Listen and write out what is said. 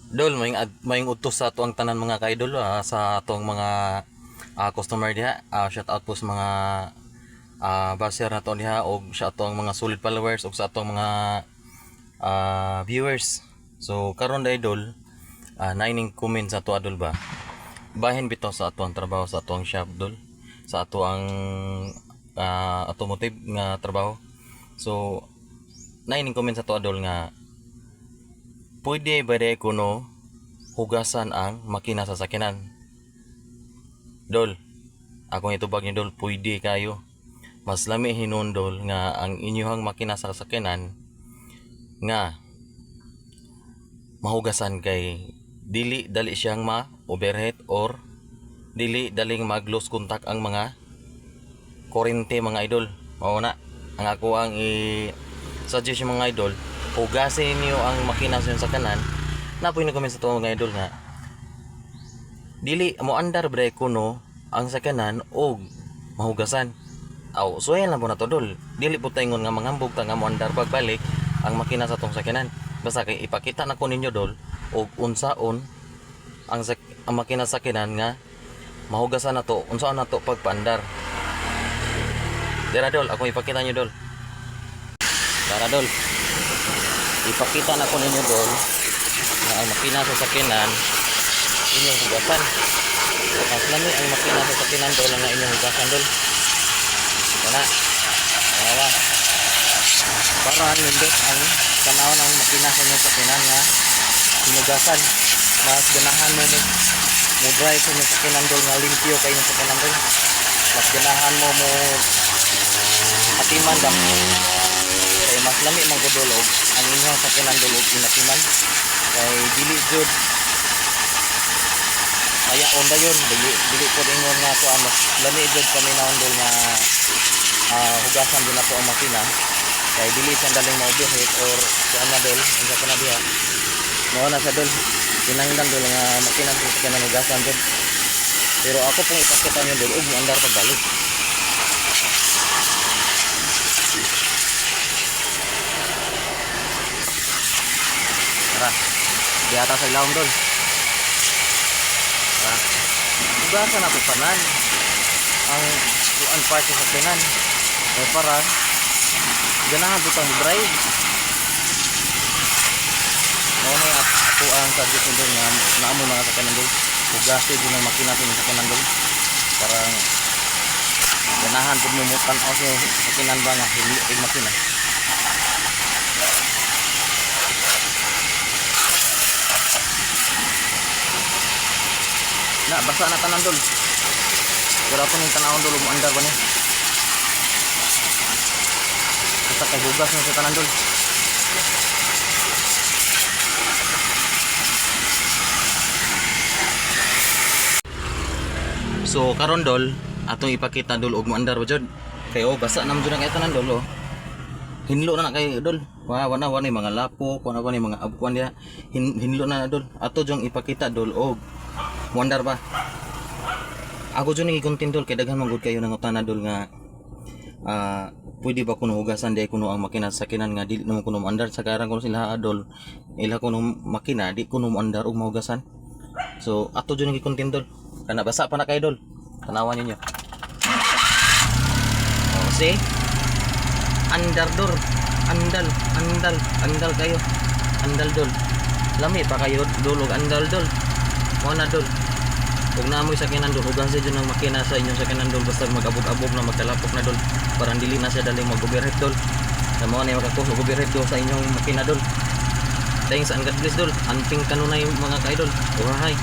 Dol, mayong utos sa atuang tanan mga ka-idol, sa atong mga customer diha. Shout out po sa mga baser na to diha, o sa atong mga solid followers, o sa atong mga viewers. So karon da idol, naining comment sa ato adol ba. Bahin bitaw sa atuang trabaho sa atuang shop dol. Sa atuang automotive nga trabaho. So naining comment sa ato adol nga pwede ba de kuno hugasan ang makina sa sakinan. Dol, akong itubag ni Dol, pwede kayo. Mas lami hinon Dol nga ang inyong makina sa sakinan nga mahugasan kay dili dali siyang ma-overheat or dili daling mag-lose contact ang mga kurente mga idol. Mao na ang ako ang i-suggest mga idol, hugasin niyo ang makina sa inyong sakanan. Napoy na comment sa to mga idol nga dili mo andar bre kuno ang sakanan og mahugasan. Aw, so yan lang po na to Dol. Dili po taingon nga mangambog ta nga mo andar pagbalik ang makina sa tong sakanan. Basta kay ipakita na ko ninyo Dol og unsaon ang makina sa sakanan nga mahugasan na to, unsaon na to pagpaandar. Dira Dol, ako ipakita niyo Dol. Dara Dol. Ipakita na ko ninyo Dol nga ang makina sa sakanan inyong hugasan. Mas lami ang makina sa sakinan Dol nga inyong hugasan Dol. Kana. Kaya para nindot ang tanaw ng makina sa inyong sakinan nga hinugasan. Mas ganahan mo mo drive sa inyong sakinan Dol nga limpyo kay inyong sakinan Dol. Mas ganahan mo atiman ba. Kaya mas lami man ko Dol ang inyong sakinan Dol og inatiman. Kay dili jud kaya onda yun, dili ko ringon nga to mas lami jud paminawon Dol nga hugasan din nato ang makina. Kay dili siyang daling ma-overheat or saan na Dol, ang sa kana diha. Mao na sa Dol, kinahanglan Dol nga makina sa kanan hugasan Dol. Pero ako pong ipakita niyo Dol ug andar pagbalik. Tara, di ata sa ilawom Dol. Hugasan nato panan ang kuan part sa kanan ay para ganahan butang drive. Mao na ako ang suggest Dol nga naamo mga sa kanan Dol, hugasin din ang makina sa kanan Dol para ganahan pud mo tan-aw sa kanan ba nga hindi makina. Na basa na tanan Dol. Pero ako ning tanawon Dol mo andar ba ni. Basta kay hugas na sa tanan Dol. So karon Dol, atong ipakita Dol og mo andar ba jud. Kay basa na mo jud ang tanan Dol Hinlo na kay Dol. Wala ni mga lapo, wala ni mga abkuan dia. Hinlo na Dol. Ato jong ipakita Dol og wonder ba? Ako dyan nag-content Dol, kay daghan manggod kayo ng utana Dol nga pwede ba kuno hugasan di kuno ang makina sa sakinan nga dili naman kuno andar sa karang kuno sila Dol. Ila kuno makina di kuno andar og mahugasan. So ato dyan nag-content Dol. Kana basa pa na kayo Dol. Tanawan ninyo. Oh, see? Andar Dol. Andal kayo. Andal Dol. Lami pa kayo Dol og andal Dol. Mo na Dol. Huwag na mo sakinan Dol, hugasan dyan ng makina sa inyong sakinan Dol, basta mag-abog-abog na magkalapok na Dol, parang dili na siya daling mag-overheat Dol. Sa mga na yung makakuha mag-overheat Dol sa inyong makina Dol. Thanks and God bless Dol, anting kanunay mga ka-idol. Urahay.